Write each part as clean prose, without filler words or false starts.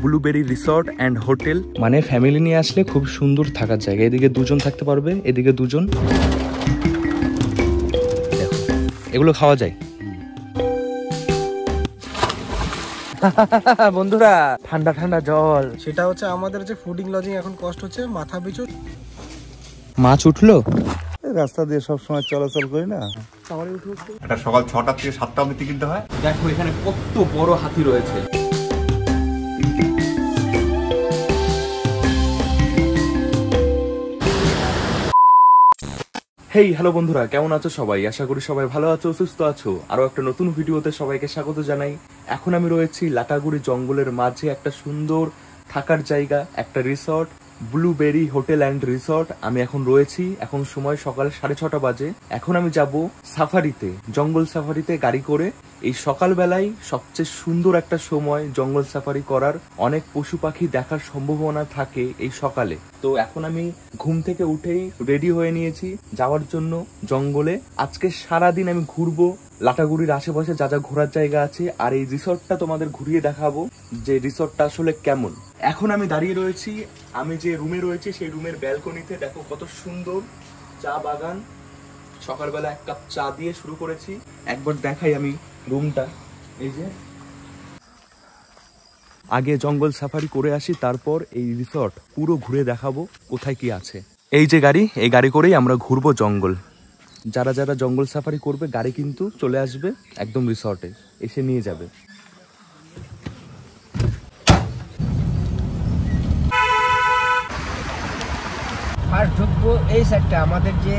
Blueberry resort and hotel. মানে family নিয়ে আসলে খুব সুন্দর থাকার জায়গা। এদিকে দুজন থাকতে পারবে, এদিকে দুজন। দেখো এগুলো খাওয়া যায়। বন্ধুরা ঠান্ডা ঠান্ডা জল। সেটা হচ্ছে আমাদের যে ফুডিং লজিং এখন কষ্ট হচ্ছে মাথা পিছু। মাছ উঠলো রাস্তা দিয়ে সবসময় চলাচল করি না। এটা সকাল 6টা থেকে 7টা অবধি কিনতে হয়। দেখো এখানে কত বড় হাতি রয়েছে। হেই হ্যালো বন্ধুরা, কেমন আছো সবাই? আশা করি সবাই ভালো আছো, সুস্থ আছো। আরো একটা নতুন ভিডিওতে সবাইকে স্বাগত জানাই। এখন আমি রয়েছি লাটাগুড়ি জঙ্গলের মাঝে একটা সুন্দর থাকার জায়গা, একটা resort, blueberry hotel and resort. আমি এখন রয়েছি, এখন সময় সকাল 6:30 বাজে। এখন আমি যাব সাফারিতে, জঙ্গল সাফারিতে গাড়ি করে। এই সকালবেলায় সবচেয়ে সুন্দর একটা সময় জঙ্গল সাফারি করার, অনেক পশু পাখি দেখার সম্ভাবনা থাকে এই সকালে। তো এখন আমি ঘুম থেকে উঠেই রেডি হয়ে নিয়েছি যাওয়ার জন্য জঙ্গলে। আজকে সারাদিন আমি ঘুরবো লাটাগুড়ির আশেপাশে যা যা ঘোরার জায়গা আছে, আর এই রিসর্টটা তোমাদের ঘুরিয়ে দেখাবো যে রিসর্টটা আসলে কেমন। এখন আমি দাঁড়িয়ে রয়েছি, আমি যে রুমে রয়েছি সেই রুমের ব্যালকনিতে। দেখো কত সুন্দর চা বাগান। সকালবেলা এক কাপ চা দিয়ে শুরু করেছি। একবার দেখাই আমি রুমটা। এই যে আগে জঙ্গল সাফারি করে আসি, তারপর এই রিসর্ট পুরো ঘুরে দেখাবো কোথায় কি আছে। এই যে গাড়ি, এই গাড়ি করেই আমরা ঘুরবো জঙ্গল। যারা যারা জঙ্গল সাফারি করবে গাড়ি কিন্তু চলে আসবে একদম রিসর্টে, এসে নিয়ে যাবে। আর ঢুকবো এই সাইডটা আমাদের যে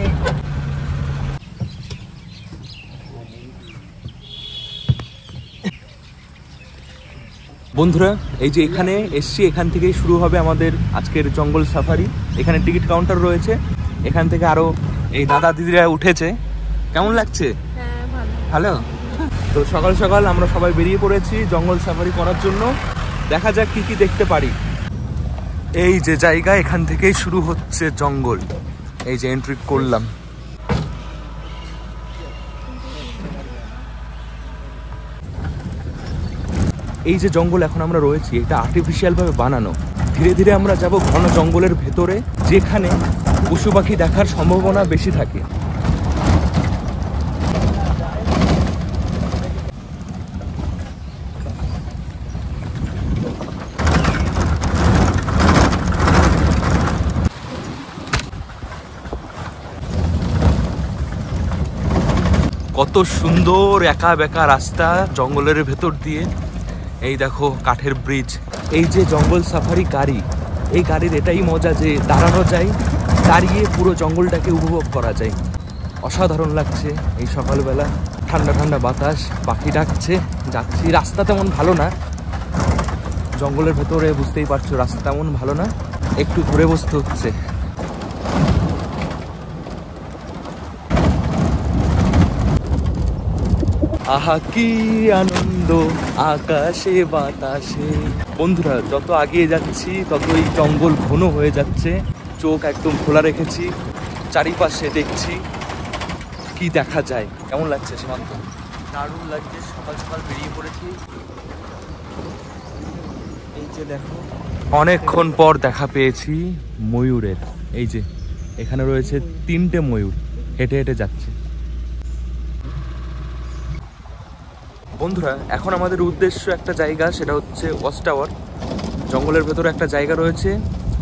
বন্ধুরা এই যে এখানে এসছি, এখান থেকেই শুরু হবে আমাদের আজকের জঙ্গল সাফারি। এখানে টিকিট কাউন্টার রয়েছে, এখান থেকে আরো এই দাদা দিদিরা উঠেছে। কেমন লাগছে? ভালো। তো সকাল সকাল আমরা সবাই বেরিয়ে পড়েছি জঙ্গল সাফারি করার জন্য। দেখা যাক কি কি দেখতে পারি। এই যে জায়গা, এখান থেকেই শুরু হচ্ছে জঙ্গল। এই যে এন্ট্রি করলাম। এই যে জঙ্গল এখন আমরা রয়েছি, এটা আর্টিফিশিয়াল ভাবে বানানো। ধীরে ধীরে আমরা যাব ঘন জঙ্গলের ভেতরে, যেখানে পশু পাখি দেখার সম্ভাবনা বেশি থাকে। কত সুন্দর একা বেকা রাস্তা জঙ্গলের ভেতর দিয়ে। এই দেখো কাঠের ব্রিজ। এই যে জঙ্গল সাফারি গাড়ি, এই গাড়ির এটাই মজা যে দাঁড়ানো যায়, দাঁড়িয়ে পুরো জঙ্গলটাকে উপভোগ করা যায়। অসাধারণ লাগছে এই সকালবেলা, ঠান্ডা ঠান্ডা বাতাস, পাখি ডাকছে। যাচ্ছি, রাস্তা তেমন ভালো না জঙ্গলের ভেতরে, বুঝতেই পারছো রাস্তা তেমন ভালো না, একটু ধরে বসতে হচ্ছে। আহা কি আনন্দ আকাশে বাতাসে। বন্ধুরা যত আগিয়ে যাচ্ছি ততই জঙ্গল ঘন হয়ে যাচ্ছে। চোখ একদম খোলা রেখেছি, চারিপাশে দেখছি কি দেখা যায়। কেমন লাগছে সীমান্ত? দারুণ লাগছে। সকাল সকাল বেরিয়ে পড়েছি। এই যে দেখো অনেকক্ষণ পর দেখা পেয়েছি ময়ূরের। এই যে এখানে রয়েছে 3টে ময়ূর, হেঁটে হেঁটে যাচ্ছে। বন্ধুরা এখন আমাদের উদ্দেশ্য একটা জায়গা, সেটা হচ্ছে ওয়াচ টাওয়ার। জঙ্গলের ভেতরে একটা জায়গা রয়েছে,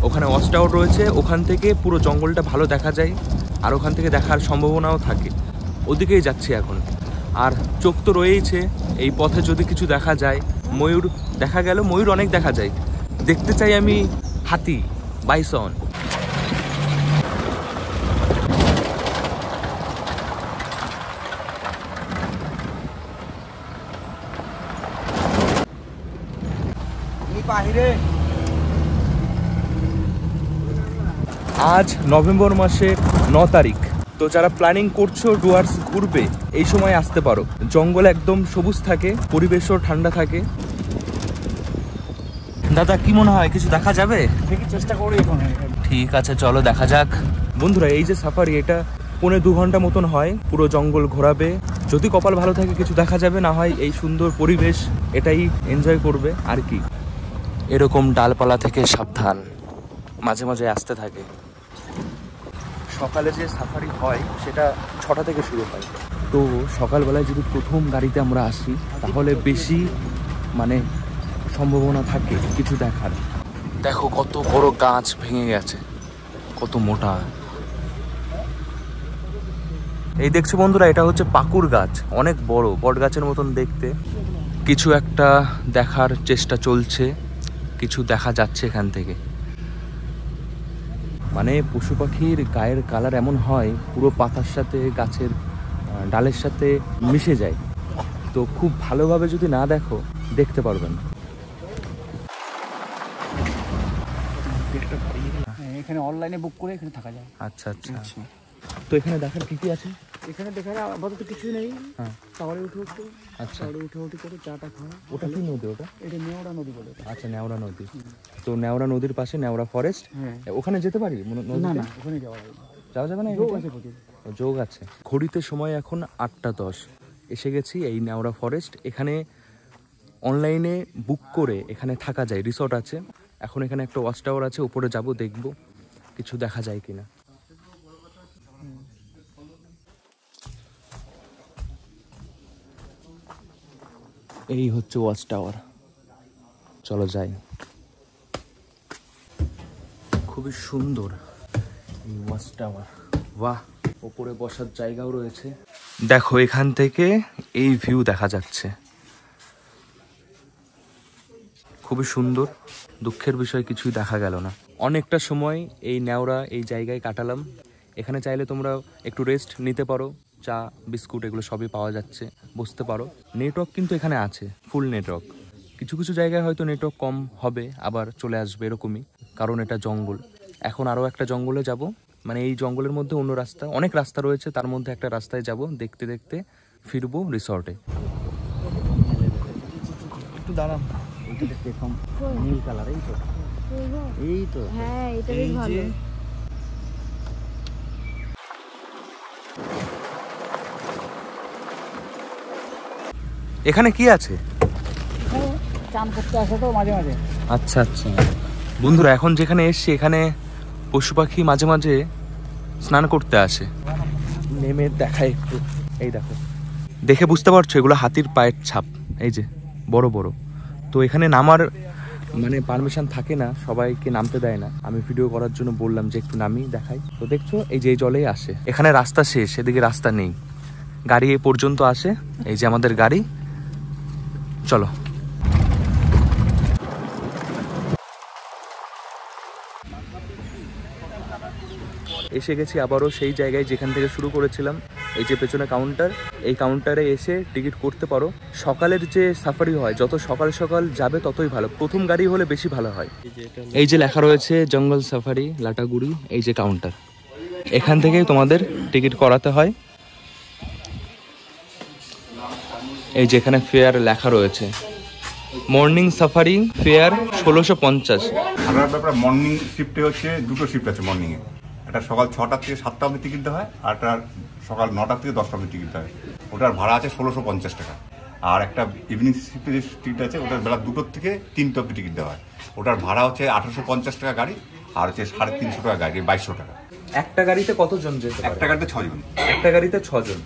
ওখানে ওয়াচ টাওয়ার রয়েছে। ওখান থেকে পুরো জঙ্গলটা ভালো দেখা যায়, আর ওখান থেকে দেখার সম্ভাবনাও থাকে। ওদিকেই যাচ্ছি এখন। আর চোখ তো রয়েইছে, এই পথে যদি কিছু দেখা যায়, ময়ূর দেখা গেল, ময়ূর অনেক দেখা যায়। দেখতে চাই আমি হাতি, বাইসন। আজ নভেম্বর মাসের 9 তারিখ। তো যারা প্ল্যানিং করছো ডুয়ার্স ঘুরবে, এই সময় আসতে পারো। জঙ্গল একদম সবুজ থাকে, পরিবেশও ঠান্ডা থাকে। দাদা কি মনে হয় কিছু দেখা যাবে? দেখি চেষ্টা করি এখন। ঠিক আছে চলো দেখা যাক। বন্ধুরা এই যে সাফারি, এটা 1.5-2 ঘন্টা মতন হয়। পুরো জঙ্গল ঘোরাবে, যদি কপাল ভালো থাকে কিছু দেখা যাবে, না হয় এই সুন্দর পরিবেশ এটাই এনজয় করবে আর কি। এরকম ডালপালা থেকে সাবধান, মাঝে মাঝে আসতে থাকে। সকালে যে সাফারি হয় সেটা 6টা থেকে শুরু হয়। তো সকালবেলায় যদি প্রথম গাড়িতে আমরা আসি তাহলে বেশি মানে সম্ভাবনা থাকে কিছু দেখার। দেখো কত বড় গাছ ভেঙে গেছে, কত মোটা। এই দেখছো বন্ধুরা, এটা হচ্ছে পাকুর গাছ, অনেক বড়, বট গাছের মতন দেখতে। কিছু একটা দেখার চেষ্টা চলছে, কিছু দেখা যাচ্ছে এখান থেকে। মানে পশু পাখির গায়ের কালার এমন হয় পুরো পাতার সাথে গাছের ডালের সাথে মিশে যায়। তো খুব ভালোভাবে যদি না দেখো দেখতে পারবেন না। এখানে অনলাইনে বুক করে এখানে থাকা যায়। আচ্ছা আচ্ছা। তো এখানে দেখার কি কি আছে? এখানে দেখার আপাতত কিছুই নেই। হ্যাঁ। টাওয়ারে উঠে উঠতে, আচ্ছা, টাওয়ারে উঠে করে চাটা খাওয়া। ওটা কি নদী? ওটা এটা নেওড়া নদী বলে। আচ্ছা, নেওড়া নদী। তো নেওড়া নদীর পাশে নেওড়া ফরেস্ট, হ্যাঁ। ওখানে যেতে পারি? না না, ওখানে যাওয়া যাবে না। যাওয়া যাবে না? যোগ আছে প্রচুর। যোগ আছে। ঘড়িতে সময় এখন 8টা 10। এসে গেছি এই নেওড়া ফরেস্ট। এখানে অনলাইনে বুক করে এখানে থাকা যায়, রিসর্ট আছে। এখন এখানে একটা ওয়াচ টাওয়ার আছে, উপরে যাব, দেখব কিছু দেখা যায় কিনা। এই হচ্ছে ওয়াচ টাওয়ার, চলো যাই। খুবই সুন্দর এই ওয়াচ টাওয়ার, বাহ। ওপরে বসার জায়গাও রয়েছে। দেখো এখান থেকে এই ভিউ দেখা যাচ্ছে, খুবই সুন্দর। দুঃখের বিষয় কিছুই দেখা গেল না। অনেকটা সময় এই নেওড়া এই জায়গায় কাটালাম। এখানে চাইলে তোমরা একটু রেস্ট নিতে পারো, চা বিস্কুট এগুলো সবই পাওয়া যাচ্ছে, বসতে পারো। নেটওয়ার্ক কিন্তু এখানে আছে, ফুল নেটওয়ার্ক। কিছু কিছু জায়গায় হয়তো নেটওয়ার্ক কম হবে, আবার চলে আসবে, এরকমই, কারণ এটা জঙ্গল। এখন আরও একটা জঙ্গলে যাব, মানে এই জঙ্গলের মধ্যে অন্য রাস্তা, অনেক রাস্তা রয়েছে, তার মধ্যে একটা রাস্তায় যাব, দেখতে দেখতে ফিরবো রিসর্টে। একটু দাঁড়ান, এইটা দেখতে কম নীল কালার। এই তো, এই তো, হ্যাঁ এটা বেশ ভালো। এখানে কি আছে? চান করতে আসে তো মাঝে মাঝে। আচ্ছা আচ্ছা। বন্ধুরা এখন যেখানে এসছি এখানে পশু পাখি মাঝে মাঝে স্নান করতে আসে। নেমে দেখায় একটু, এই দেখো, দেখে বুঝতে পারছো এগুলো হাতির পায়ের ছাপ, এই যে বড় বড়। তো এখানে নামার মানে পারমিশন থাকে না, সবাইকে নামতে দেয় না। আমি ভিডিও করার জন্য বললাম যে একটু নামি দেখাই। তো দেখছো এই যে এই জলেই আসে। এখানে রাস্তা শেষ, এদিকে রাস্তা নেই, গাড়ি এ পর্যন্ত আসে। এই যে আমাদের গাড়ি, চলো। এসে গেছি আবারও সেই জায়গায় যেখান থেকে শুরু করেছিলাম। এই যে পেছনে কাউন্টার, এই কাউন্টারে এসে টিকিট করতে পারো। সকালের যে সাফারি হয়, যত সকাল সকাল যাবে ততই ভালো, প্রথম গাড়ি হলে বেশি ভালো হয়। এই যে লেখা রয়েছে জঙ্গল সাফারি লাটাগুড়ি, এই যে কাউন্টার, এখান থেকে তোমাদের টিকিট করাতে হয়। এই যে এখানে ফেয়ার লেখা রয়েছে, মর্নিং সাফারি ফেয়ার 1650। আর ব্যাপারে মর্নিং শিফটে হচ্ছে দুটো শিফট আছে মর্নিংয়ে। একটা সকাল 6টা থেকে 7টা অবধি টিকিট দেওয়া হয়, আর একটা সকাল 9টা থেকে 10টা অবধি টিকিট দেওয়া হয়। ওটার ভাড়া আছে 1650 টাকা। আর একটা ইভিনিং শিফটে যে টিকিট আছে ওটার বেলা 2টো থেকে 3টা অবধি টিকিট দেওয়া হয়। ওটার ভাড়া হচ্ছে 1850 টাকা গাড়ি, আর হচ্ছে 350 টাকা গাড়ি, 2200 টাকা। একটা গাড়িতে কতজন যেতে পারে? একটা গাড়িতে 6 জন। একটা গাড়িতে 6 জন।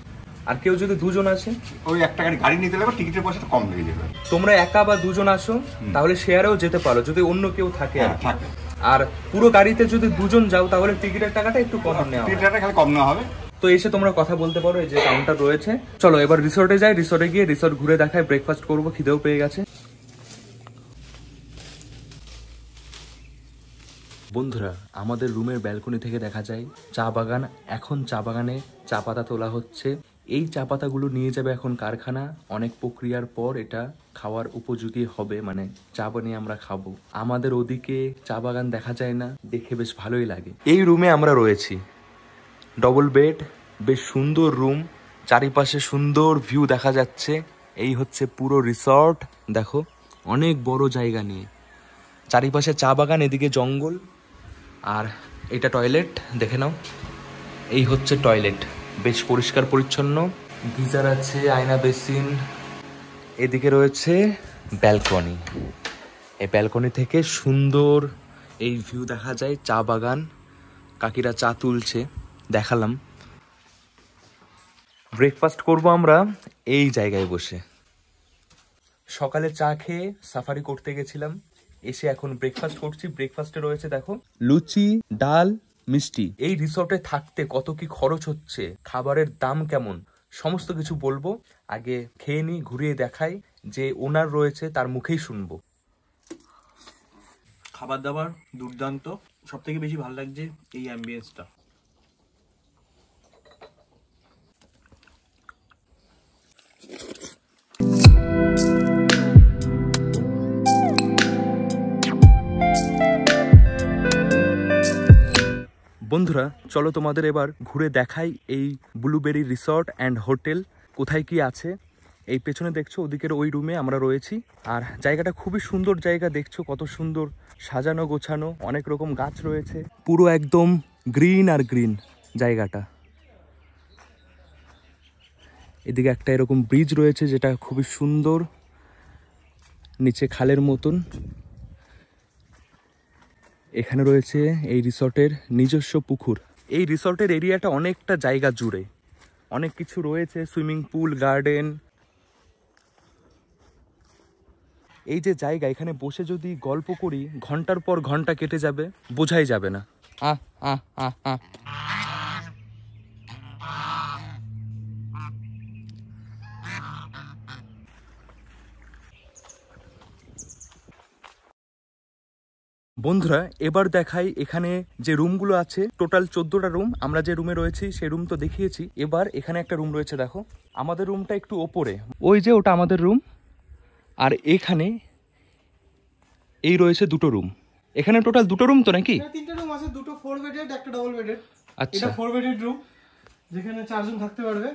আর কেউ যদি 2 জন আসে, ওই একটা গাড়ি নিতে লাগবে, টিকিটের পয়সাটা কম লেগে যাবে। তোমরা একা বা 2 জন আসো তাহলে শেয়ারেও যেতে পারো যদি অন্য কেউ থাকে আর কি। থাকে। আর পুরো গাড়িতে যদি 2 জন যাও তাহলে টিকিটের টাকাটা একটু কম নেওয়া হয়। টিকিটটা খালি কম নেওয়া হবে। তো এসে তোমরা কথা বলতে পারো, এই যে কাউন্টার রয়েছে। চলো এবার রিসর্টে যাই, রিসর্টে গিয়ে রিসর্ট ঘুরে দেখায়, ব্রেকফাস্ট করবো, খিদেও পেয়ে গেছে। বন্ধুরা আমাদের রুমের ব্যালকনি থেকে দেখা যায় চা বাগান। এখন চা বাগানে চা পাতা তোলা হচ্ছে। এই চা পাতাগুলো নিয়ে যাবে এখন কারখানা, অনেক প্রক্রিয়ার পর এটা খাওয়ার উপযোগী হবে, মানে চা বানিয়ে আমরা খাবো। আমাদের ওদিকে চা বাগান দেখা যায় না, দেখে বেশ ভালোই লাগে। এই রুমে আমরা রয়েছি, ডবল বেড, বেশ সুন্দর রুম, চারিপাশে সুন্দর ভিউ দেখা যাচ্ছে। এই হচ্ছে পুরো রিসর্ট, দেখো অনেক বড় জায়গা নিয়ে, চারিপাশে চা বাগান, এদিকে জঙ্গল। আর এটা টয়লেট, দেখে নাও, এই হচ্ছে টয়লেট, বেশ পরিষ্কার পরিচ্ছন্ন, গিজার আছে, আয়না বেসিন। এদিকে রয়েছে ব্যালকনি, এই ব্যালকনি থেকে সুন্দর এই ভিউ দেখা যায়, চা বাগান, কাকিরা চা তুলছে, দেখালাম। ব্রেকফাস্ট করব আমরা এই জায়গায় বসে। সকালে চা খেয়ে সাফারি করতে গেছিলাম, এসে এখন ব্রেকফাস্ট করছি। ব্রেকফাস্টে রয়েছে দেখো লুচি, ডাল, মিষ্টি। এই রিসর্টে থাকতে কত কি খরচ হচ্ছে, খাবারের দাম কেমন, সমস্ত কিছু বলবো। আগে খেয়ে নি, ঘুরিয়ে দেখাই, যে ওনার রয়েছে তার মুখেই শুনবো। খাবার দাবার দুর্দান্ত, সব থেকে বেশি ভালো লাগছে এই অ্যাম্বিয়েন্সটা। বন্ধুরা চলো তোমাদের এবার ঘুরে দেখাই এই ব্লুবেরি রিসর্ট অ্যান্ড হোটেল কোথায় কি আছে। এই পেছনে দেখছো ওদিকের ওই রুমে আমরা রয়েছি। আর জায়গাটা খুবই সুন্দর জায়গা, দেখছো কত সুন্দর সাজানো গোছানো, অনেক রকম গাছ রয়েছে, পুরো একদম গ্রিন আর গ্রিন জায়গাটা। এদিকে একটা এরকম ব্রিজ রয়েছে যেটা খুবই সুন্দর, নিচে খালের মতন। এখানে রয়েছে এই রিসর্টের নিজস্ব পুকুর। এই রিসর্টের এরিয়াটা অনেকটা জায়গা জুড়ে অনেক কিছু রয়েছে, সুইমিং পুল, গার্ডেন। এই যে জায়গা, এখানে বসে যদি গল্প করি ঘন্টার পর ঘন্টা কেটে যাবে, বোঝাই যাবে না। বন্ধুরা এবার দেখাই এখানে যে রুমগুলো আছে, টোটাল 14টা রুম। আমরা যে রুমে রয়েছি সেই রুম তো দেখিয়েছি, এবার এখানে একটা রুম রয়েছে দেখো। আমাদের রুমটা একটু ওপরে, ওই যে ওটা আমাদের রুম। আর এখানে এই রয়েছে দুটো রুম। এখানে টোটাল দুটো রুম তো নাকি? তিনটা রুম আছে, দুটো 4 বেডেড, একটা ডাবল বেডেড। আচ্ছা, এটা 4 বেডেড রুম যেখানে 4 জন থাকতে পারবে।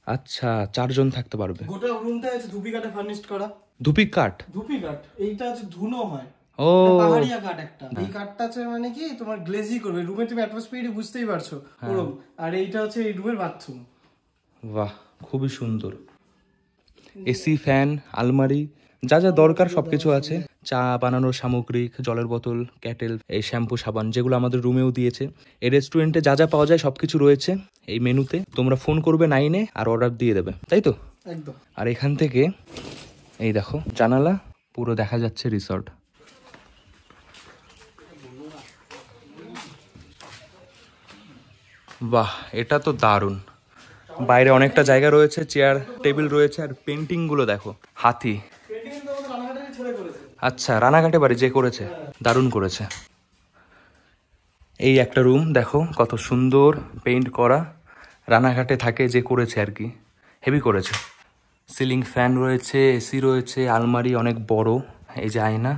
আচ্ছা, 4 জন থাকতে পারবে। গোটা রুমটা আছে ধুপি কাঠে ফার্নিশড করা। ধুপি কাঠ? ধুপি কাঠ, এইটা আছে ধুনো হয়। ও, পাহাড়িয়া কাঠ একটা। এই কাঠটা আছে মানে কি তোমার গ্লেজি করবে রুমে, তুমি অ্যাটমসফিয়ার বুঝতেই পারছো ওরকম। আর এইটা হচ্ছে এই রুমের বাথরুম। বাহ, খুবই সুন্দর। এসি, ফ্যান, আলমারি, যা যা দরকার সবকিছু আছে। চা বানানোর সামগ্রিক, জলের বোতল, ক্যাটেল, এই শ্যাম্পু, সাবান, যেগুলো আমাদের রুমেও দিয়েছে। এই রেস্টুরেন্টে যা যা পাওয়া যায় সবকিছু রয়েছে এই মেনুতে। তোমরা ফোন করবে 9-এ আর অর্ডার দিয়ে দেবে, তাই তো? একদম। আর এখান থেকে এই দেখো জানালা, পুরো দেখা যাচ্ছে রিসর্ট। বাহ, এটা তো দারুণ। বাইরে অনেকটা জায়গা রয়েছে, চেয়ার টেবিল রয়েছে। আর পেন্টিং গুলো দেখো, হাতি। আচ্ছা, রানাঘাটে বাড়ি যে করেছে, দারুণ করেছে। এই একটা রুম দেখো কত সুন্দর পেইন্ট করা, রানাঘাটে থাকে যে করেছে আর কি, হেভি করেছে। সিলিং ফ্যান রয়েছে, এসি রয়েছে, আলমারি অনেক বড়, এই যে আয়না,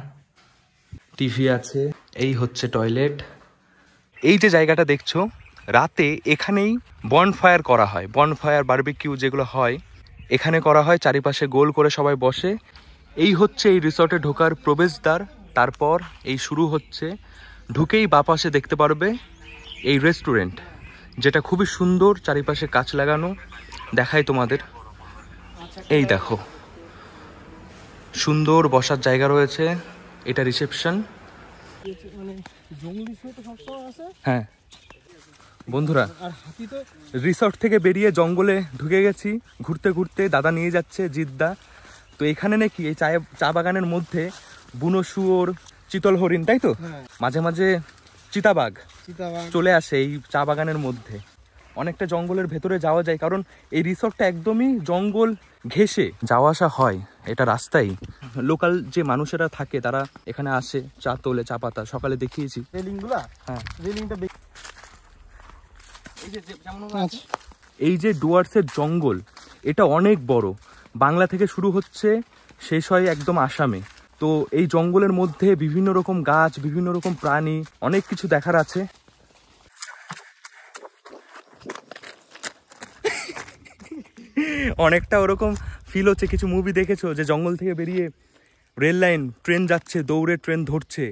টিভি আছে। এই হচ্ছে টয়লেট। এই যে জায়গাটা দেখছো, রাতে এখানেই বনফায়ার করা হয়। বনফায়ার, বারবিকিউ যেগুলো হয় এখানে করা হয়। চারিপাশে গোল করে সবাই বসে। এই হচ্ছে এই রিসর্টে ঢোকার প্রবেশদ্বার। তারপর এই শুরু হচ্ছে, ঢুকেই বাঁ পাশে দেখতে পারবে এই রেস্টুরেন্ট, যেটা খুবই সুন্দর, চারিপাশে কাঁচ লাগানো। দেখাই তোমাদের, এই দেখো সুন্দর বসার জায়গা রয়েছে। এটা রিসেপশন। মানে জঙ্গলি শো তো সবসময় আছে। হ্যাঁ বন্ধুরা, আর হাতি তো রিসর্ট থেকে বেরিয়ে জঙ্গলে ঢুকে গেছি ঘুরতে ঘুরতে। দাদা নিয়ে যাচ্ছে, জিদ্দা। তো এখানে নাকি এই চা বাগানের মধ্যে বুনো শুয়োর, চিতল হরিণ, তাই তো? মাঝে মাঝে চিতাবাঘ চলে আসে এই চা বাগানের মধ্যে। অনেকটা জঙ্গলের ভেতরে যাওয়া যায়, কারণ এই রিসর্টটা একদমই জঙ্গল ঘেঁষে যাওয়া আসা হয়। এটা রাস্তায় লোকাল যে মানুষেরা থাকে তারা এখানে আসে, চা তোলে, চা পাতা। সকালে দেখিয়েছি রেলিং গুলা। হ্যাঁ, রেলিংটা এই যে ডুয়ার্সের জঙ্গল, এটা অনেক বড়। বাংলা থেকে শুরু হচ্ছে, শেষ হয় একদম আসামে। তো এই জঙ্গলের মধ্যে বিভিন্ন রকম গাছ, বিভিন্ন রকম প্রাণী, অনেক কিছু দেখার আছে। অনেকটা ওরকম ফিল হচ্ছে, কিছু মুভি দেখেছো যে জঙ্গল থেকে বেরিয়ে রেল লাইন, ট্রেন যাচ্ছে, দৌড়ে ট্রেন ধরছে,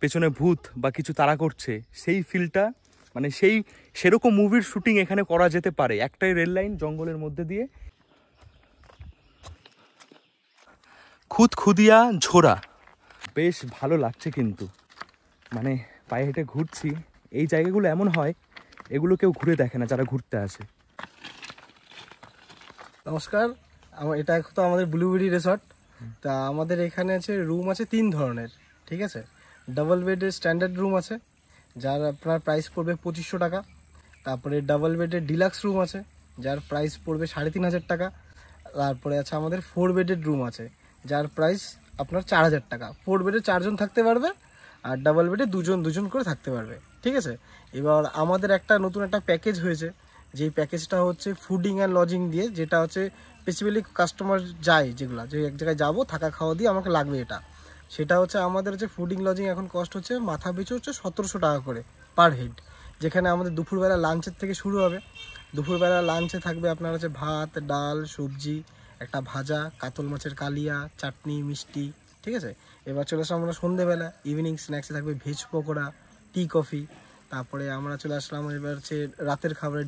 পেছনে ভূত বা কিছু তাড়া করছে, সেই ফিলটা, মানে সেরকম মুভির শুটিং এখানে করা যেতে পারে। একটাই রেল লাইন জঙ্গলের মধ্যে দিয়ে। খুদখুদিয়া ঝোড়া, বেশ ভালো লাগছে কিন্তু, মানে পায়ে হেঁটে ঘুরছি। এই জায়গাগুলো এমন হয়, এগুলো কেউ ঘুরে দেখে না যারা ঘুরতে আসে। নমস্কার, এটা তো আমাদের ব্লুবেরি রিসর্ট। তা আমাদের এখানে আছে রুম আছে 3 ধরনের, ঠিক আছে। ডাবল বেডের স্ট্যান্ডার্ড রুম আছে, যার আপনার প্রাইস পড়বে 2500 টাকা। তারপরে ডাবল বেডের ডিলাক্স রুম আছে, যার প্রাইস পড়বে 3500 টাকা। তারপরে আছে আমাদের 4 বেডের রুম আছে, যার প্রাইস আপনার 4000 টাকা। 4 বেডে 4 জন থাকতে পারবে, আর ডাবল বেডে 2 জন করে থাকতে পারবে, ঠিক আছে। এবার আমাদের নতুন একটা প্যাকেজ হয়েছে, যেই প্যাকেজটা হচ্ছে ফুডিং অ্যান্ড লজিং দিয়ে, যেটা হচ্ছে স্পেসিফিক্যালি কাস্টমার যায়, যেগুলো যে এক জায়গায় যাবো থাকা খাওয়া দিয়ে আমাকে লাগবে, সেটা হচ্ছে আমাদের হচ্ছে ফুডিং লজিং এখন কস্ট হচ্ছে মাথা পিছু হচ্ছে 1700 টাকা করে পার হেড। যেখানে আমাদের দুপুরবেলা লাঞ্চের থেকে শুরু হবে। দুপুরবেলা লাঞ্চে থাকবে আপনার হচ্ছে ভাত, ডাল, সবজি, একটা ভাজা, কাতল মাছের কালিয়া, চাটনি, মিষ্টি, ঠিক আছে। এবার চলে আসলাম আমরা সন্ধ্যেবেলা, ইভিনিং স্ন্যাক্সে থাকবে ভেজ পকোড়া, টি কফি। তারপরে আমরা চলে আসলাম এবার হচ্ছে রাতের খাবারের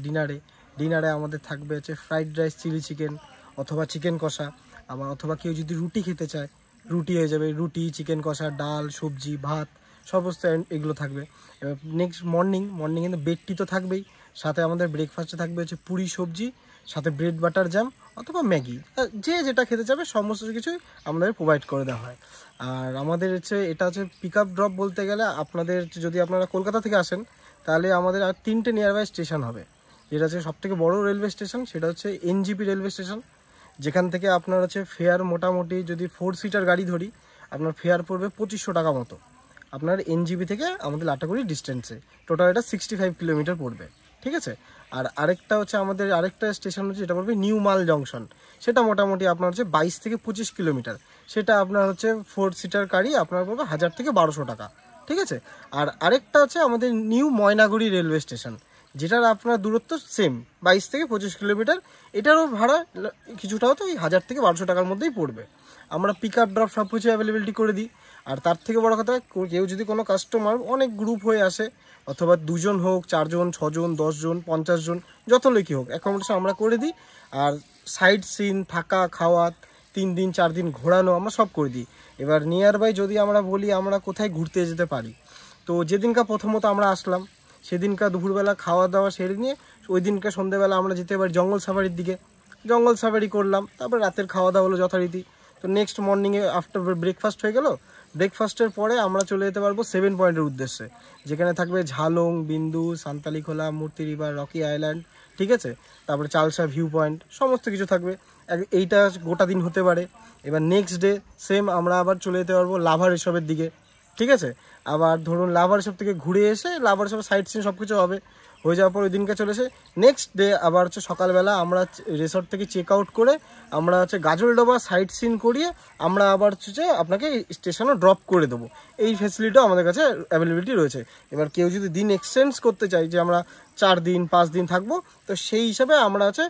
ডিনারে আমাদের থাকবে হচ্ছে ফ্রাইড রাইস, চিলি চিকেন অথবা চিকেন কষা। আবার অথবা কেউ যদি রুটি খেতে চায়, রুটি হয়ে যাবে, রুটি, চিকেন কষা, ডাল, সবজি, ভাত, সমস্ত এগুলো থাকবে। এবার নেক্সট মর্নিং কিন্তু বেডটি তো থাকবেই, সাথে আমাদের ব্রেকফাস্টে থাকবে হচ্ছে পুরি সবজি, সাথে ব্রেড বাটার জ্যাম অথবা ম্যাগি, যে যেটা খেতে চাবে সমস্ত কিছুই আমাদের প্রোভাইড করে দেওয়া হয়। আর আমাদের হচ্ছে এটা হচ্ছে পিক আপ ড্রপ বলতে গেলে, আপনাদের যদি আপনারা কলকাতা থেকে আসেন তাহলে আমাদের আর 3টে নিয়ারবাই স্টেশন হবে। যেটা হচ্ছে সবথেকে বড় রেলওয়ে স্টেশন, সেটা হচ্ছে এনজিপি রেলওয়ে স্টেশন। যেখান থেকে আপনার হচ্ছে ফেয়ার মোটামুটি যদি 4 সিটার গাড়ি ধরি, আপনার ফেয়ার পড়বে 2500 টাকা মতো আপনার এনজিপি থেকে আমাদের লাটাগুড়ি ডিস্টেন্সে। টোটাল এটা 65 কিলোমিটার পড়বে, ঠিক আছে। আর আরেকটা হচ্ছে আমাদের আরেকটা স্টেশন হচ্ছে, যেটা পড়বে নিউ মাল জংশন। সেটা মোটামুটি আপনার হচ্ছে 22 থেকে 25 কিলোমিটার। সেটা আপনার হচ্ছে 4 সিটার গাড়ি আপনার পড়বে 1000 থেকে 1200 টাকা, ঠিক আছে। আর আরেকটা হচ্ছে আমাদের নিউ ময়নাগুড়ি রেলওয়ে স্টেশন, যেটার আপনার দূরত্ব সেম 22 থেকে 25 কিলোমিটার। এটারও ভাড়া কিছুটা হয়তো ওই 1000 থেকে 1200 টাকার মধ্যেই পড়বে। আমরা পিক আপ ড্রপ সব কিছু অ্যাভেলেবিলিটি করে দিই। আর তার থেকে বড় কথা, কেউ যদি কোনো কাস্টমার অনেক গ্রুপ হয়ে আসে, অথবা 2 জন হোক, 4 জন, 6 জন, 10 জন, 50 জন, যত লোকই হোক, অ্যাকোমোডেশন আমরা করে দিই। আর সাইড সিন, থাকা খাওয়া, 3 দিন 4 দিন ঘোরানো আমরা সব করে দিই। এবার নিয়ার বাই যদি আমরা বলি আমরা কোথায় ঘুরতে যেতে পারি, তো যেদিনকার প্রথমত আমরা আসলাম সেদিনকার দুপুরবেলা খাওয়া দাওয়া সেরে নিয়ে ওই দিনকার সন্ধ্যেবেলা আমরা যেতে পারি জঙ্গল সাফারির দিকে। জঙ্গল সাফারি করলাম, তারপর রাতের খাওয়া দাওয়া হলো যথারীতি। তো নেক্সট মর্নিংয়ে আফটার ব্রেকফাস্ট হয়ে গেল, ব্রেকফাস্টের পরে আমরা চলে যেতে পারবো 7 পয়েন্টের উদ্দেশ্যে, যেখানে থাকবে ঝালং, বিন্দু, সান্তালিখোলা, মূর্তি রিভার, রকি আইল্যান্ড, ঠিক আছে। তারপরে চালসা ভিউ পয়েন্ট, সমস্ত কিছু থাকবে। এইটা গোটা দিন হতে পারে। এবার নেক্সট ডে সেম আমরা আবার চলে যেতে পারবো লাভা রিসর্টের দিকে, ঠিক আছে। আবার ধরুন লাভা রিসর্ট থেকে ঘুরে এসে লাভা রিসর্টের সাইড সিন সব কিছু হবে, হয়ে যাওয়ার পর ওই দিনকে চলে এসে নেক্সট ডে আবার হচ্ছে সকালবেলা আমরা রিসর্ট থেকে চেক আউট করে আমরা হচ্ছে গাজলডোবা সাইট সিন করিয়ে আমরা আবার হচ্ছে আপনাকে স্টেশনে ড্রপ করে দেবো। এই ফ্যাসিলিটিও আমাদের কাছে অ্যাভেলেবিলিটি রয়েছে। এবার কেউ যদি দিন এক্সটেন্ড করতে চাই, যে আমরা 4 দিন 5 দিন থাকবো, তো সেই হিসাবে আমরা হচ্ছে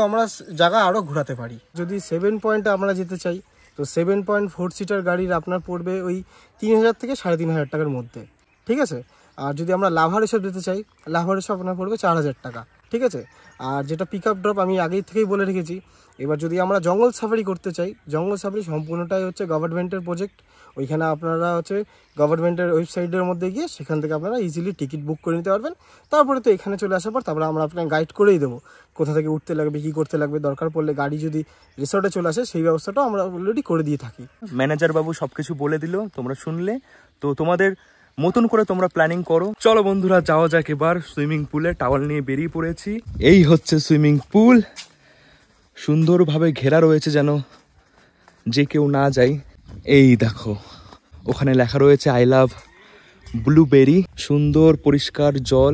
আমরা জায়গা আরও ঘোরাতে পারি। যদি 7 পয়েন্টে আমরা যেতে চাই, তো 7.4 সিটার গাড়ির আপনার পড়বে ওই 3000 থেকে 3500 টাকার মধ্যে, ঠিক আছে। আর যদি আমরা লাভা রিসর্ট যেতে চাই, লাভা রিসর্ট আপনার পড়বে 4000 টাকা, ঠিক আছে। আর যেটা পিক আপ ড্রপ আমি আগেই থেকেই বলে রেখেছি। এবার যদি আমরা জঙ্গল সাফারি করতে চাই, জঙ্গল সাফারি সম্পূর্ণটাই হচ্ছে গভর্নমেন্টের প্রজেক্ট। ওইখানে আপনারা হচ্ছে গভর্নমেন্টের ওয়েবসাইটের মধ্যে গিয়ে সেখান থেকে আপনারা ইজিলি টিকিট বুক করে নিতে পারবেন। তারপরে তো এখানে চলে আসার পর তারপরে আমরা আপনাকে গাইড করেই দেবো কোথা থেকে উঠতে লাগবে, কী করতে লাগবে। দরকার পড়লে গাড়ি যদি রিসর্টে চলে আসে সেই ব্যবস্থাটাও আমরা অলরেডি করে দিয়ে থাকি। ম্যানেজার বাবু সবকিছু বলে দিল, তোমরা শুনলে। তো তোমাদের মতন করে তোমরা প্ল্যানিং করো। চলো বন্ধুরা, যাওয়া যাক এবার সুইমিং পুলে। টাওয়াল নিয়ে বেরিয়ে পড়েছি। এই হচ্ছে সুইমিং পুল, সুন্দরভাবে ঘেরা রয়েছে যেন যে কেউ না যায়। এই দেখো, ওখানে লেখা রয়েছে আই লাভ ব্লুবেরি। সুন্দর পরিষ্কার জল।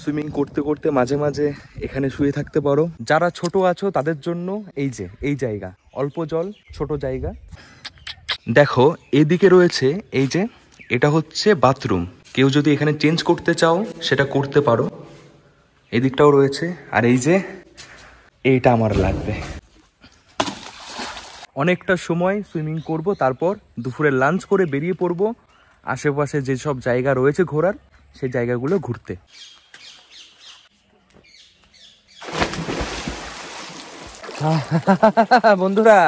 সুইমিং করতে করতে মাঝে মাঝে এখানে শুয়ে থাকতে পারো। যারা ছোট আছো তাদের জন্য এই জায়গা, অল্প জল, ছোট জায়গা। দেখো এদিকে রয়েছে এই যে, এটা হচ্ছে বাথরুম। কেউ যদি এখানে চেঞ্জ করতে চাও সেটা করতে পারো। এদিকটাও রয়েছে। আর এই যে এইটা আমার লাগবে। অনেকটা সময় সুইমিং করব, তারপর দুপুরে লাঞ্চ করে বেরিয়ে পড়ব আশেপাশে যেসব জায়গা রয়েছে ঘোরার, সেই জায়গাগুলো ঘুরতে। বন্ধুরা,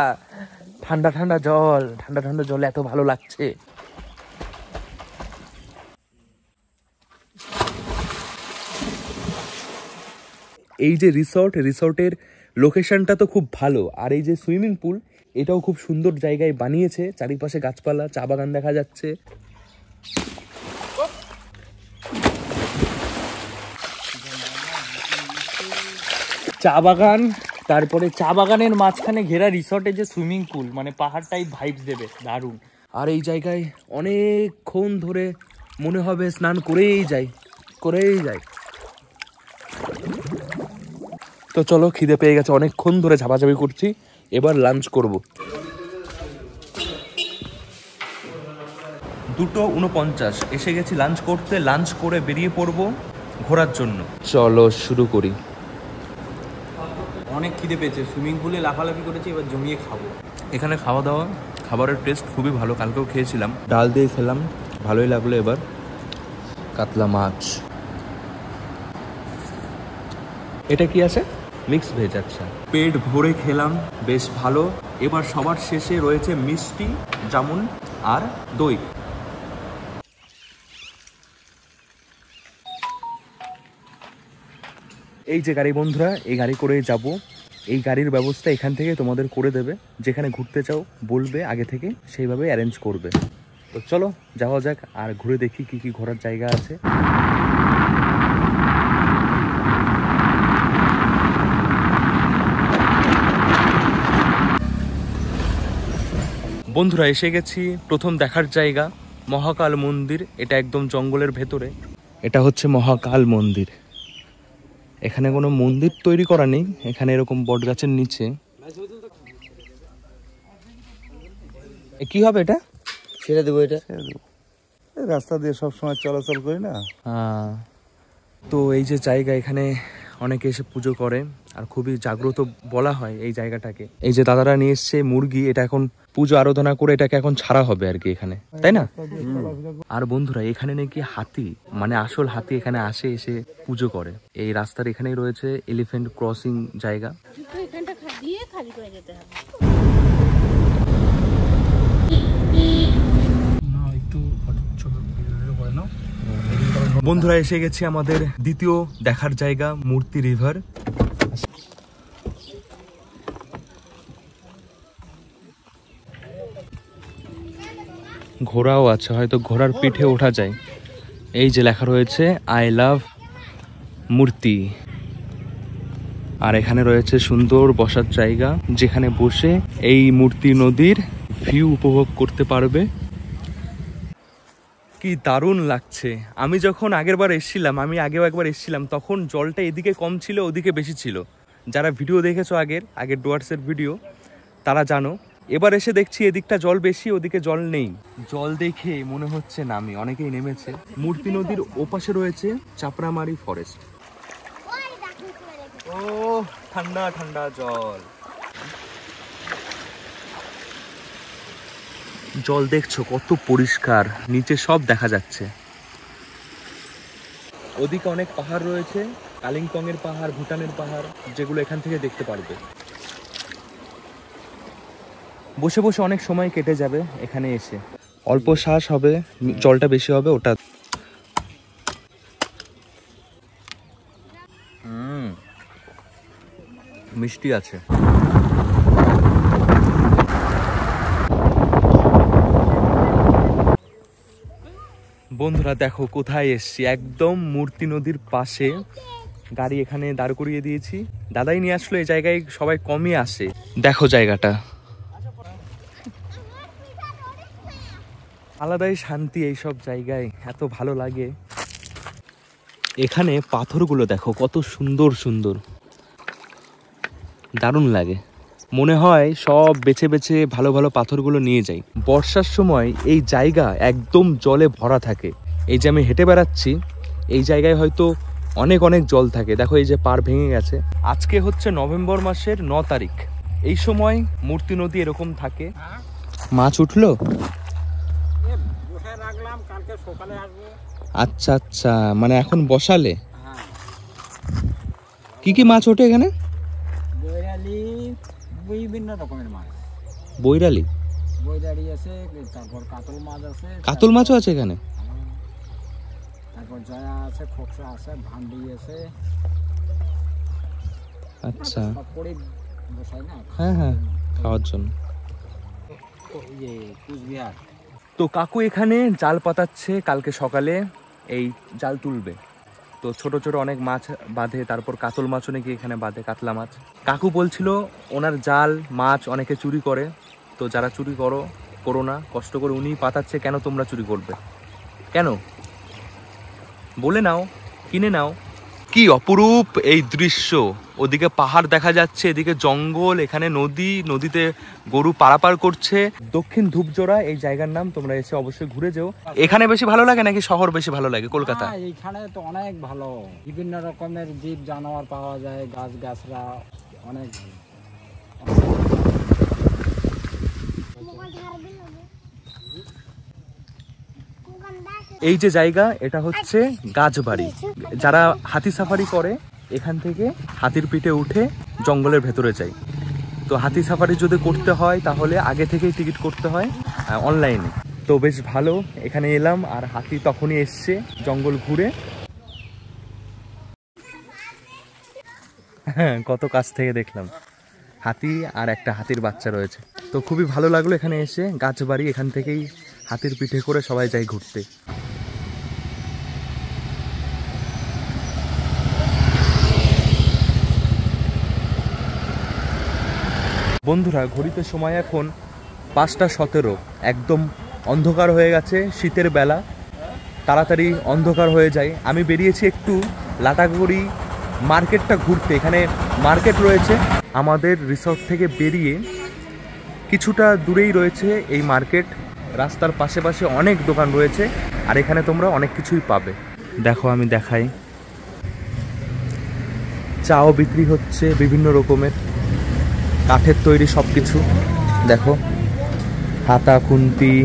ঠান্ডা ঠান্ডা জল, ঠান্ডা ঠান্ডা জল এত ভালো লাগছে। এই যে রিসর্টের লোকেশনটা তো খুব ভালো, আর এই যে সুইমিং পুল এটাও খুব সুন্দর জায়গায় বানিয়েছে, চারিপাশে গাছপালা, চা বাগান দেখা যাচ্ছে। চা বাগান, তারপরে চা বাগানের মাঝখানে ঘেরা রিসর্টে যে সুইমিং পুল, মানে পাহাড় টাইপ ভাইবস দেবে, দারুণ। আর এই জায়গায় অনেকক্ষণ ধরে মনে হবে স্নান করেই যাই। তো চলো, খিদে পেয়ে গেছে, অনেকক্ষণ ধরে ঝাপাঝাপি করছি, এবার লাঞ্চ করব। 2:49 এসে গেছি লাঞ্চ করতে। লাঞ্চ করে বেরিয়ে পড়বো ঘোরার জন্য। চলো শুরু করি। অনেক খিদে পেয়েছে, সুইমিং পুলে লাফালাফি করেছি, এবার জমিয়ে খাবো। এখানে খাওয়া দাওয়া, খাবারের টেস্ট খুবই ভালো, কালকেও খেয়েছিলাম, ডাল দিয়ে খেলাম, ভালোই লাগলো। এবার কাতলা মাছ, এটা কি আছে? Mix veg. আচ্ছা, পেট ভরে খেলাম, বেশ ভালো। এবার সবার শেষে রয়েছে মিষ্টি, জামুন আর দই। এই যে গাড়ি বন্ধুরা, এই গাড়ি করে যাব। এই গাড়ির ব্যবস্থা এখান থেকে তোমাদের করে দেবে, যেখানে ঘুরতে চাও বলবে আগে থেকে, সেইভাবে অ্যারেঞ্জ করবে। তো চলো যাওয়া যাক, আর ঘুরে দেখি কি কি ঘোরার জায়গা আছে। বন্ধুরা এসে গেছি প্রথম দেখার জায়গা, মহাকাল মন্দির। এটা একদম জঙ্গলের ভেতরে। এটা হচ্ছে মহাকাল মন্দির। এখানে কোনো মন্দির তৈরি করা নেই, এখানে এরকম বট গাছের নিচে। কি হবে এটা? ছেড়ে দেবো এটা। এই রাস্তা দিয়ে সব সময় চলাচল করি না। হ্যাঁ, তো এই যে জায়গা, এখানে অনেকে এসে পুজো করে, আর খুবই জাগ্রত বলা হয় এই জায়গাটাকে। এই যে দাদারা নিয়ে এসছে মুরগি, এটা এখন পুজো আরাধনা করে এটাকে এখন ছাড়া হবে আর কি এখানে, তাই না? আর বন্ধুরা এখানে নাকি হাতি, মানে আসল হাতি এখানে আসে, এসে পুজো করে। এই রাস্তার এখানেই রয়েছে এলিফ্যান্ট ক্রসিং জায়গা। এখানটা দিয়ে খালি করে যেতে হবে। বন্ধুরা এসে গেছি আমাদের দ্বিতীয় দেখার জায়গা, মূর্তি রিভার। ঘোড়াও আছে, হয়তো ঘোড়ার পিঠে ওঠা যায়। এই যে লেখা রয়েছে আই লাভ মূর্তি। আর এখানে রয়েছে সুন্দর বসার জায়গা, যেখানে বসে এই মূর্তি নদীর ভিউ উপভোগ করতে পারবে। কি দারুণ লাগছে। আমি যখন আগেরবার এসেছিলাম, আমি আগেও একবার এসেছিলাম, তখন জলটা এদিকে কম ছিল, ওদিকে বেশি ছিল। যারা ভিডিও দেখেছো আগের ডুয়ার্সের ভিডিও, তারা জানো। এবার এসে দেখছি এদিকটা জল বেশি, ওদিকে জল নেই। জল দেখে মনে হচ্ছে নামি, অনেকেই নেমেছে। মূর্তি নদীর ওপাশে রয়েছে চাপড়ামারি ফরেস্ট। ও ঠান্ডা ঠান্ডা জল। জল দেখছো কত পরিষ্কার, নিচে সব দেখা যাচ্ছে। ওদিকে অনেক পাহাড় রয়েছে, কালিম্পং এর পাহাড়, ভুটানের পাহাড়, যেগুলো এখান থেকে দেখতে পারবে। বসে বসে অনেক সময় কেটে যাবে এখানে এসে। অল্প শ্বাস হবে, জলটা বেশি হবে ওটা। মিষ্টি আছে। বন্ধুরা দেখো কোথায় এসছি, একদম মূর্তি নদীর পাশে। গাড়ি এখানে দাঁড় করিয়ে দিয়েছি, দাদাই নিয়ে আসলো। এই জায়গায় সবাই কমই আসে। দেখো জায়গাটা, আলাদাই শান্তি এইসব জায়গায়, এত ভালো লাগে। এখানে পাথরগুলো দেখো কত সুন্দর সুন্দর, দারুণ লাগে। মনে হয় সব বেছে বেছে ভালো ভালো পাথরগুলো নিয়ে যাই। বর্ষার সময় এই জায়গা একদম জলে ভরা থাকে। এই যে আমি হেঁটে বেড়াচ্ছি, এই জায়গায় হয়তো অনেক অনেক জল থাকে। দেখো এই যে পাড় ভেঙে গেছে। আজকে হচ্ছে নভেম্বর মাসের 9 তারিখ। এই সময় মূর্তি নদী এরকম থাকে। মাছ উঠলো? আচ্ছা আচ্ছা, মানে এখন বসালে। কি কি মাছ ওঠে এখানে? বিভিন্ন রকমের মাছ। বৈরালি আছে, তারপর কাতল মাছ আছে। কাতল মাছও আছে এখানে? তারপর জয়া আছে, খোকসা আছে, ভান্ডি আছে। আচ্ছা, পরে বসাই না হ্যাঁ হ্যাঁ, খাওয়ার জন্য। ইয়ে কুচবিহার। তো কাকু এখানে জাল পাতাচ্ছে, কালকে সকালে এই জাল তুলবে। তো ছোট ছোট অনেক মাছ বাঁধে, তারপর কাতল মাছও নাকি এখানে বাঁধে, কাতলা মাছ। কাকু বলছিল ওনার জাল মাছ অনেকে চুরি করে, তো যারা চুরি করো না, কষ্ট করে উনি পাতাচ্ছে, কেন তোমরা চুরি করবে? কেন বলে নাও, কিনে নাও। কি অপরূপ এই দৃশ্য! ওদিকে পাহাড় দেখা যাচ্ছে, এদিকে জঙ্গল, এখানে নদী, নদীতে গরু পারাপার করছে। দক্ষিণ ধূপজোড়া এই জায়গার নাম, তোমরা এসে অবশ্যই ঘুরে যেও। এখানে বেশি ভালো লাগে নাকি শহর বেশি ভালো লাগে কলকাতা? এইখানে তো অনেক ভালো, বিভিন্ন রকমের জীব জানোয়ার পাওয়া যায়, গাছ গাছরা অনেক ভালো। এই যে জায়গা, এটা হচ্ছে গাছবাড়ি। যারা হাতি সাফারি করে এখান থেকে হাতির পিঠে উঠে জঙ্গলের ভেতরে যায়। তো হাতি সাফারি যদি করতে হয় তাহলে আগে থেকেই টিকিট করতে হয় অনলাইনে। তো বেশ ভালো, এখানে এলাম আর হাতি তখনই এসছে জঙ্গল ঘুরে। হ্যাঁ, কত কাছ থেকে দেখলাম হাতি, আর একটা হাতির বাচ্চা রয়েছে। তো খুবই ভালো লাগলো এখানে এসে। গাছবাড়ি, এখান থেকেই হাতির পিঠে করে সবাই যায় ঘুরতে। বন্ধুরা, ঘড়িতে সময় এখন 5:17, একদম অন্ধকার হয়ে গেছে। শীতের বেলা, তাড়াতাড়ি অন্ধকার হয়ে যায়। আমি বেরিয়েছি একটু লাটাগুড়ি মার্কেটটা ঘুরতে। এখানে মার্কেট রয়েছে আমাদের রিসর্ট থেকে বেরিয়ে কিছুটা দূরেই রয়েছে এই মার্কেট। রাস্তার পাশে পাশে অনেক দোকান রয়েছে, আর এখানে তোমরা অনেক কিছুই পাবে। দেখো, আমি দেখাই, চাও বিক্রি হচ্ছে বিভিন্ন রকমের, কাঠের তৈরি সব কিছু। দেখো, হাতা, খুন্তি,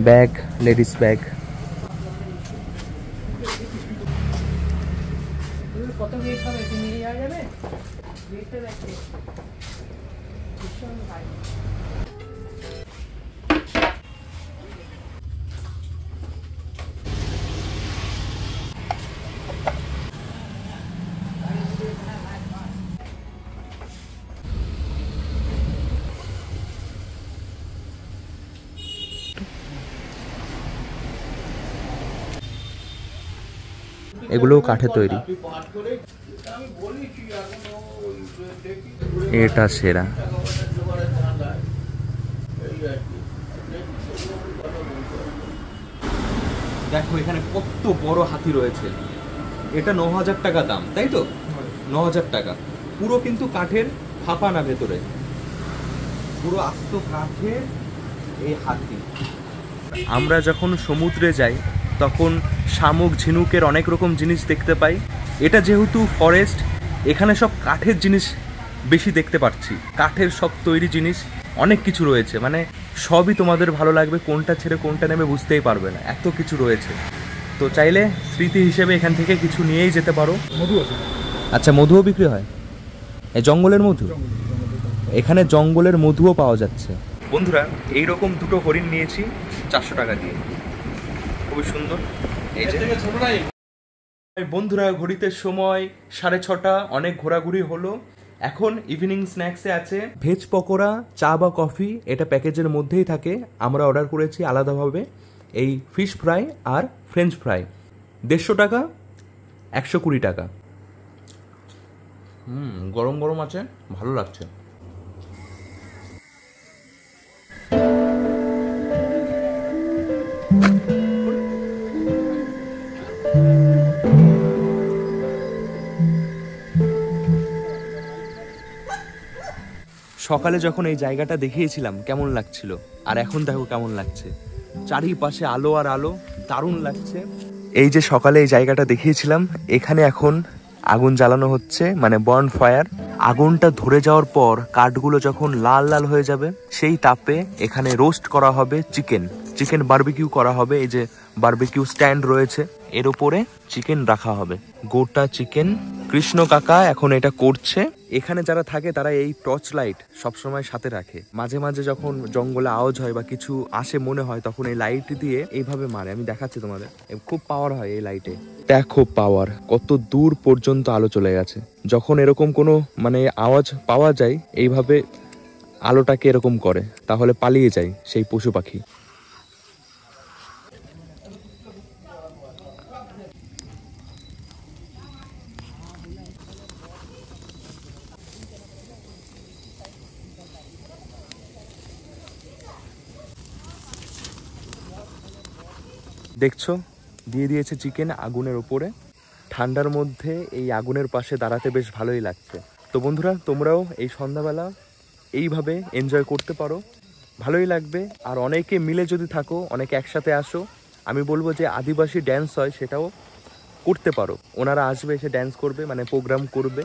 ব্যাগ, লেডিস ব্যাগ। এগুলোও কাঠে তৈরি। এটা সেরা। দেখো এখানে কত বড় হাতি রয়েছে। এটা 9,000 টাকা দাম, তাই তো? 9,000 টাকা। পুরো কিন্তু কাঠের, ফাঁপা না ভেতরে, পুরো আস্ত কাঠের এই হাতি। আমরা যখন সমুদ্রে যাই তখন শামুক, ঝিনুকের অনেক রকম জিনিস দেখতে পাই। এটা যেহেতু ফরেস্ট, এখানে সব কাঠের জিনিস বেশি দেখতে পাচ্ছি। কাঠের সব তৈরি জিনিস অনেক কিছু রয়েছে, মানে সবই তোমাদের ভালো লাগবে, কোনটা ছেড়ে কোনটা নেবে বুঝতেই পারবে না, এত কিছু রয়েছে। তো চাইলে স্মৃতি হিসেবে এখান থেকে কিছু নিয়েই যেতে পারো। মধু আছে। আচ্ছা, মধুও বিক্রি হয়? এই জঙ্গলের মধু? এখানে জঙ্গলের মধুও পাওয়া যাচ্ছে। বন্ধুরা, এইরকম দুটো হরিণ নিয়েছি 400 টাকা দিয়ে, খুবই সুন্দর। এই যে বন্ধুরা, ঘড়িতে সময় 6:30, অনেক ঘোরাঘুরি হলো। এখন ইভিনিং স্ন্যাক্সে আছে ভেজ পকোড়া, চা বা কফি, এটা প্যাকেজের মধ্যেই থাকে। আমরা অর্ডার করেছি আলাদাভাবে এই ফিশ ফ্রাই আর ফ্রেঞ্চ ফ্রাই, 150 টাকা, 120 টাকা। গরম গরম আছে, ভালো লাগছে। সকালে যখন এই জায়গাটা দেখিয়েছিলাম কেমন লাগছিল, আর এখন দেখো কেমন লাগছে। চারিপাশে আলো আর আলো, দারুণ লাগছে। এই যে সকালে এই জায়গাটা দেখিয়েছিলাম, এখানে এখন আগুন জ্বালানো হচ্ছে, মানে বর্ন ফায়ার। আগুনটা ধরে যাওয়ার পর কাঠগুলো যখন লাল লাল হয়ে যাবে, সেই তাপে এখানে রোস্ট করা হবে চিকেন বারবিকিউ করা হবে। এই যে বারবিকিউ স্ট্যান্ড রয়েছে, এর উপরে চিকেন রাখা হবে, গোটা চিকেন কৃষ্ণ কাকা এখন এটা করছে। এখানে যারা থাকে তারা এই টর্চ লাইট সবসময় সাথে রাখে। মাঝে মাঝে যখন জঙ্গলে আওয়াজ হয় বা কিছু আসে মনে হয়, তখন এই লাইট দিয়ে এইভাবে মারে। আমি দেখাচ্ছি তোমাদের, খুব পাওয়ার হয় এই লাইটে। দেখো পাওয়ার, কত দূর পর্যন্ত আলো চলে গেছে। যখন এরকম কোনো মানে আওয়াজ পাওয়া যায়, এইভাবে আলোটাকে এরকম করে, তাহলে পালিয়ে যায় সেই পশু পাখি। দেখছো, দিয়ে দিয়েছে চিকেন আগুনের উপরে। ঠান্ডার মধ্যে এই আগুনের পাশে দাঁড়াতে বেশ ভালোই লাগছে। তো বন্ধুরা, তোমরাও এই সন্ধ্যাবেলা এইভাবে এনজয় করতে পারো, ভালোই লাগবে। আর অনেকে মিলে যদি থাকো, অনেকে একসাথে আসো, আমি বলবো যে আদিবাসী ড্যান্স হয় সেটাও করতে পারো। ওনারা আসবে, এসে ড্যান্স করবে, মানে প্রোগ্রাম করবে।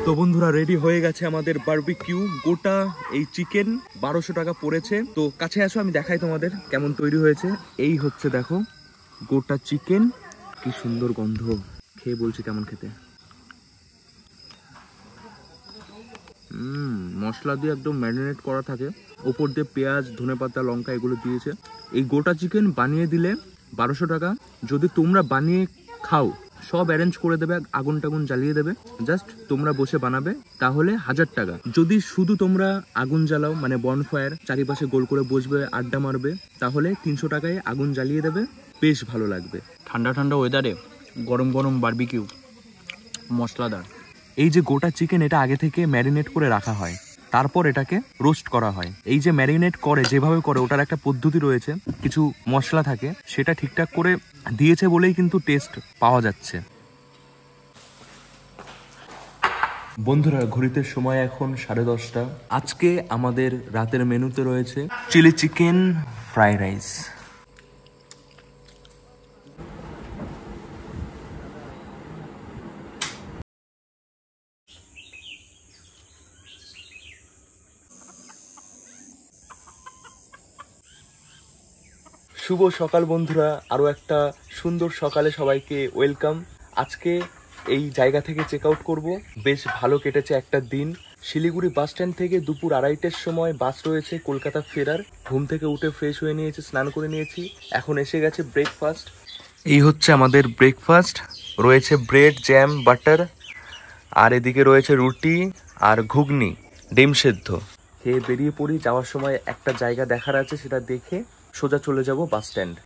তো বন্ধুরা, রেডি হয়ে গেছে আমাদের বারবিকিউ। গোটা এই চিকেন 1200 টাকা পড়েছে। তো কাছে আসো, আমি দেখাই তোমাদের কেমন তৈরি হয়েছে। এই হচ্ছে দেখো গোটা চিকেন, কি সুন্দর গন্ধ। খেয়ে বলছি কেমন খেতে। মশলা দিয়ে একদম ম্যারিনেট করা থাকে, ওপর দিয়ে পেঁয়াজ, ধনেপাতা, লঙ্কা এগুলো দিয়েছে। এই গোটা চিকেন বানিয়ে দিলে 1200 টাকা। যদি তোমরা বানিয়ে খাও, সব অ্যারেঞ্জ করে দেবে, আগুন টাগুন জ্বালিয়ে দেবে, জাস্ট তোমরা বসে বানাবে, তাহলে 1000 টাকা। যদি শুধু তোমরা আগুন জ্বালাও, মানে বনফায়ার, চারিপাশে গোল করে বসবে, আড্ডা মারবে, তাহলে 300 টাকায় আগুন জ্বালিয়ে দেবে, বেশ ভালো লাগবে। ঠান্ডা ঠান্ডা ওয়েদারে গরম গরম বারবিকিউ, মশলাদার। এই যে গোটা চিকেন, এটা আগে থেকে ম্যারিনেট করে রাখা হয়, তারপর এটাকে রোস্ট করা হয়। এই যে ম্যারিনেট করে যেভাবে করে, ওটার একটা পদ্ধতি রয়েছে, কিছু মশলা থাকে, সেটা ঠিকঠাক করে দিয়েছে বলেই কিন্তু টেস্ট পাওয়া যাচ্ছে। বন্ধুরা, ঘড়িতে সময় এখন 10:30। আজকে আমাদের রাতের মেনুতে রয়েছে চিলি চিকেন, ফ্রাইড রাইস। শুভ সকাল বন্ধুরা, আরও একটা সুন্দর সকালে সবাইকে ওয়েলকাম। আজকে এই জায়গা থেকে চেক আউট করবো। বেশ ভালো কেটেছে একটা দিন। শিলিগুড়ি বাস স্ট্যান্ড থেকে দুপুর 2:30টার সময় বাস রয়েছে কলকাতা ফেরার। ঘুম থেকে উঠে ফ্রেশ হয়ে নিয়েছি, স্নান করে নিয়েছি, এখন এসে গেছে ব্রেকফাস্ট। এই হচ্ছে আমাদের ব্রেকফাস্ট, রয়েছে ব্রেড, জ্যাম, বাটার, আর এদিকে রয়েছে রুটি আর ঘুগনি, ডিম সেদ্ধ। খেয়ে বেরিয়ে পড়ি। যাওয়ার সময় একটা জায়গা দেখার আছে, সেটা দেখে সোজা চলে যাব বাস স্ট্যান্ড।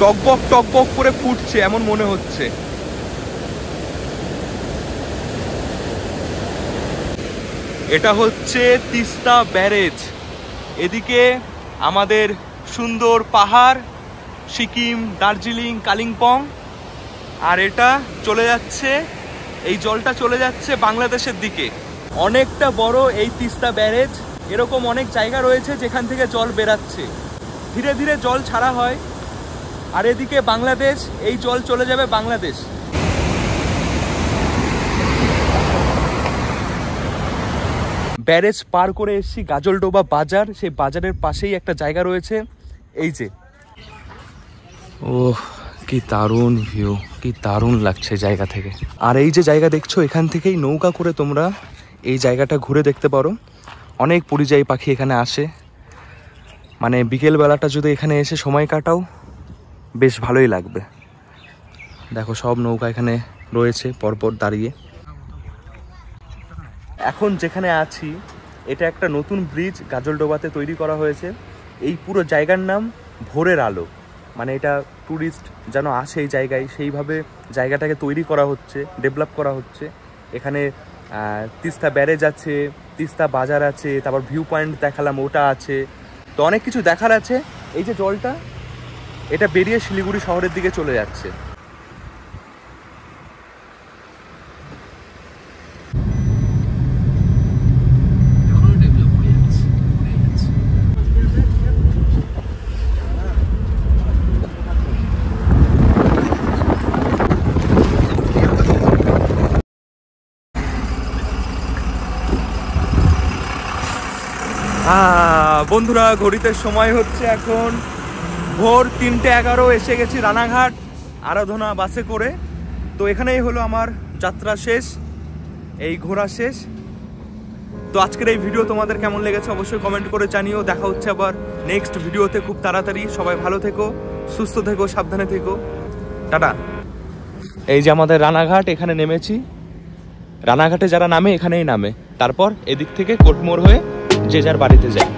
টকবক টকবক করে ফুটছে এমন মনে হচ্ছে। এটা হচ্ছে তিস্তা ব্যারেজ। এদিকে আমাদের সুন্দর পাহাড়, সিকিম, দার্জিলিং, কালিম্পং, আর এটা চলে যাচ্ছে, এই জলটা চলে যাচ্ছে বাংলাদেশের দিকে। অনেকটা বড় এই তিস্তা ব্যারেজ। এরকম অনেক জায়গা রয়েছে যেখান থেকে জল বেরাচ্ছে, ধীরে ধীরে জল ছাড়া হয়। আর এদিকে বাংলাদেশ, এই জল চলে যাবে বাংলাদেশ। ব্যারেজ পার করে এসেছি গাজলডোবা বাজার। সেই বাজারের পাশেই একটা জায়গা রয়েছে, এই যে। ওহ, কি দারুণ ভিউ, কি দারুণ লাগছে জায়গা থেকে। আর এই যে জায়গা দেখছো, এখান থেকেই নৌকা করে তোমরা এই জায়গাটা ঘুরে দেখতে পারো। অনেক পরিযায়ী পাখি এখানে আসে, মানে বিকেল বেলাটা যদি এখানে এসে সময় কাটাও, বেশ ভালোই লাগবে। দেখো সব নৌকা এখানে রয়েছে পরপর দাঁড়িয়ে। এখন যেখানে আছি, এটা একটা নতুন ব্রিজ গাজলডোবাতে তৈরি করা হয়েছে। এই পুরো জায়গার নাম ভোরের আলো, মানে এটা ট্যুরিস্ট যেন আসে এই জায়গায়, সেইভাবে জায়গাটাকে তৈরি করা হচ্ছে, ডেভেলপ করা হচ্ছে। এখানে তিস্তা ব্যারেজ আছে, তিস্তা বাজার আছে, তারপর ভিউ পয়েন্ট দেখালাম ওটা আছে, তো অনেক কিছু দেখার আছে। এই যে জলটা এটা বেরিয়ে শিলিগুড়ি শহরের দিকে চলে যাচ্ছে। বন্ধুরা ঘড়িতে সময় হচ্ছে এখন ভোর 3:11, এসে গেছি রানাঘাট আরাধনা বাসে করে। তো এখানেই হলো আমার যাত্রা শেষ, এই ঘোরা শেষ। তো আজকের এই ভিডিও তোমাদের কেমন লেগেছে অবশ্যই কমেন্ট করে জানিও। দেখা হচ্ছে আবার নেক্সট ভিডিওতে খুব তাড়াতাড়ি। সবাই ভালো থেকো, সুস্থ থেকো, সাবধানে থেকো, টাটা। এই যে আমাদের রানাঘাট, এখানে নেমেছি। রানাঘাটে যারা নামে এখানেই নামে, তারপর এদিক থেকে কোটমোড় হয়ে যে যার বাড়িতে যায়।